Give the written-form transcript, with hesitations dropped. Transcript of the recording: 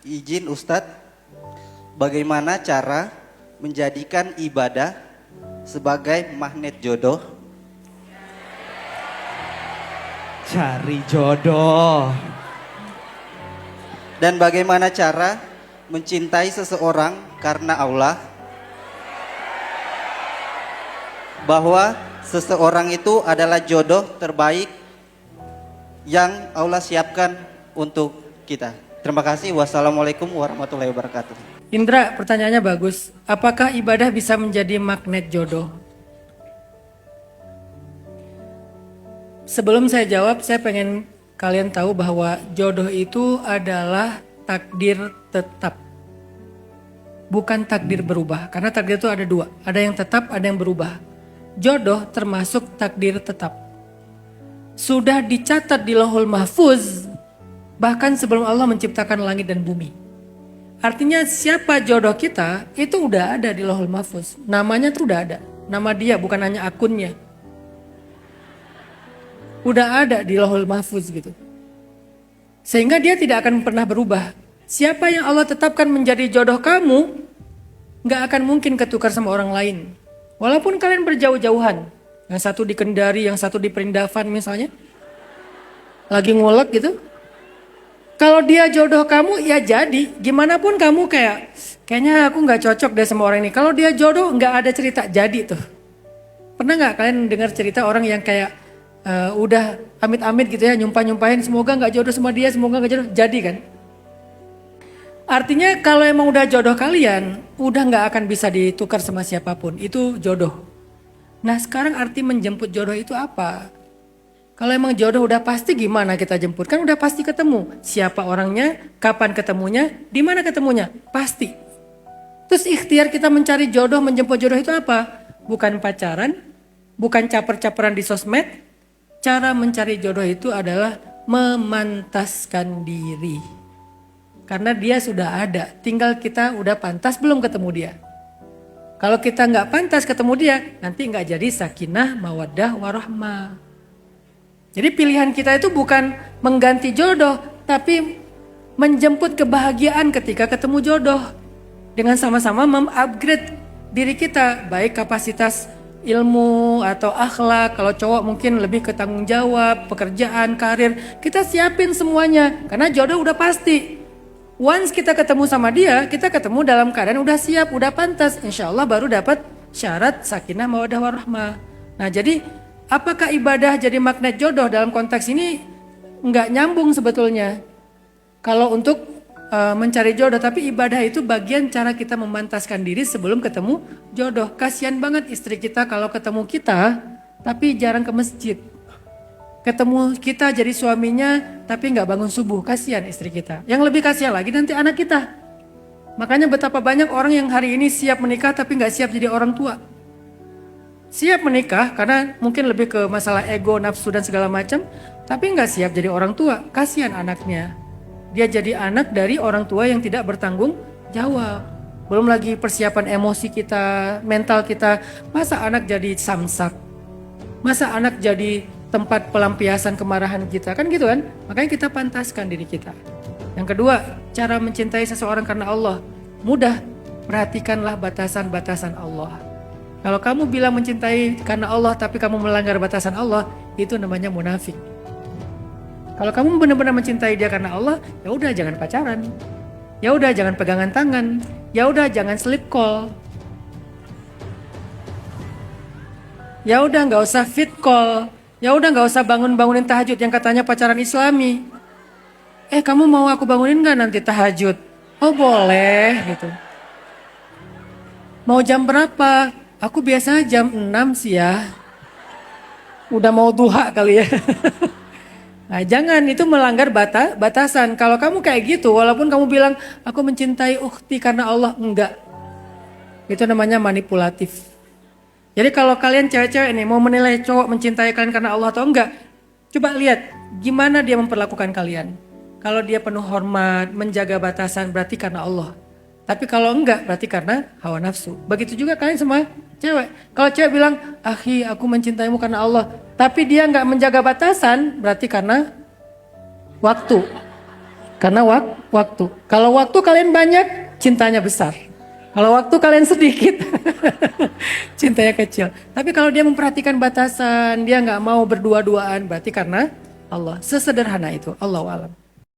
Izin Ustadz, bagaimana cara menjadikan ibadah sebagai magnet jodoh? Cari jodoh. Dan bagaimana cara mencintai seseorang karena Allah? Bahwa seseorang itu adalah jodoh terbaik yang Allah siapkan untuk kita. Terima kasih. Wassalamualaikum warahmatullahi wabarakatuh. Indra, pertanyaannya bagus. Apakah ibadah bisa menjadi magnet jodoh? Sebelum saya jawab, saya pengen kalian tahu bahwa jodoh itu adalah takdir tetap. Bukan takdir berubah. Karena takdir itu ada dua. Ada yang tetap, ada yang berubah. Jodoh termasuk takdir tetap. Sudah dicatat di Lauhul Mahfuz, bahkan sebelum Allah menciptakan langit dan bumi. Artinya siapa jodoh kita itu udah ada di Lauhul Mahfuz. Namanya tuh udah ada. Nama dia bukan hanya akunnya. Udah ada di Lauhul Mahfuz gitu. Sehingga dia tidak akan pernah berubah. Siapa yang Allah tetapkan menjadi jodoh kamu, gak akan mungkin ketukar sama orang lain. Walaupun kalian berjauh-jauhan. Yang satu di Kendari, yang satu di Perindavan misalnya. Lagi ngulek gitu. Kalau dia jodoh kamu ya jadi. Gimana pun kamu kayaknya aku gak cocok deh sama orang ini. Kalau dia jodoh gak ada cerita jadi tuh. Pernah gak kalian dengar cerita orang yang kayak udah amit-amit gitu ya, nyumpahin semoga gak jodoh sama dia, semoga gak jodoh, jadi kan. Artinya kalau emang udah jodoh kalian, udah gak akan bisa ditukar sama siapapun, itu jodoh. Nah sekarang arti menjemput jodoh itu apa? Kalau emang jodoh udah pasti, gimana kita jemput? Kan udah pasti ketemu. Siapa orangnya, kapan ketemunya, di mana ketemunya? Pasti. Terus ikhtiar kita mencari jodoh, menjemput jodoh itu apa? Bukan pacaran, bukan caper-caperan di sosmed. Cara mencari jodoh itu adalah memantaskan diri. Karena dia sudah ada, tinggal kita udah pantas belum ketemu dia. Kalau kita nggak pantas ketemu dia, nanti nggak jadi sakinah, mawaddah, warahmah. Jadi pilihan kita itu bukan mengganti jodoh, tapi menjemput kebahagiaan ketika ketemu jodoh. Dengan sama-sama mengupgrade diri kita, baik kapasitas ilmu atau akhlak. Kalau cowok mungkin lebih ke tanggung jawab, pekerjaan, karir. Kita siapin semuanya, karena jodoh udah pasti. Once kita ketemu sama dia, kita ketemu dalam keadaan udah siap, udah pantas. Insya Allah baru dapat syarat sakinah, mawaddah, warahmah. Nah jadi apakah ibadah jadi magnet jodoh dalam konteks ini nggak nyambung sebetulnya. Kalau untuk mencari jodoh, tapi ibadah itu bagian cara kita memantaskan diri sebelum ketemu jodoh. Kasihan banget istri kita kalau ketemu kita tapi jarang ke masjid. Ketemu kita jadi suaminya tapi nggak bangun subuh, kasihan istri kita. Yang lebih kasihan lagi nanti anak kita. Makanya betapa banyak orang yang hari ini siap menikah tapi nggak siap jadi orang tua. Siap menikah karena mungkin lebih ke masalah ego, nafsu dan segala macam, tapi nggak siap jadi orang tua. Kasihan anaknya. Dia jadi anak dari orang tua yang tidak bertanggung jawab. Belum lagi persiapan emosi kita, mental kita. Masa anak jadi samsak? Masa anak jadi tempat pelampiasan kemarahan kita? Kan gitu kan? Makanya kita pantaskan diri kita. Yang kedua, cara mencintai seseorang karena Allah. Mudah, perhatikanlah batasan-batasan Allah. Kalau kamu bilang mencintai karena Allah tapi kamu melanggar batasan Allah, itu namanya munafik. Kalau kamu benar-benar mencintai dia karena Allah, ya udah jangan pacaran. Ya udah jangan pegangan tangan. Ya udah jangan sleep call. Ya udah nggak usah fit call. Ya udah nggak usah bangunin tahajud yang katanya pacaran Islami. Kamu mau aku bangunin nggak nanti tahajud? Oh boleh gitu. Mau jam berapa? Aku biasa jam 6 sih ya. Udah mau duha kali ya. Nah jangan, itu melanggar batasan. Kalau kamu kayak gitu, walaupun kamu bilang aku mencintai ukhti karena Allah, enggak. Itu namanya manipulatif. Jadi kalau kalian cewek-cewek nih mau menilai cowok mencintai kalian karena Allah atau enggak, coba lihat gimana dia memperlakukan kalian. Kalau dia penuh hormat, menjaga batasan, berarti karena Allah. Tapi kalau enggak, berarti karena hawa nafsu. Begitu juga kalian semua cewek. Kalau cewek bilang, akhi aku mencintaimu karena Allah, tapi dia enggak menjaga batasan, berarti karena waktu. Karena waktu. Kalau waktu kalian banyak, cintanya besar. Kalau waktu kalian sedikit, cintanya kecil. Tapi kalau dia memperhatikan batasan, dia nggak mau berdua-duaan, berarti karena Allah. Sesederhana itu, Allahu a'lam.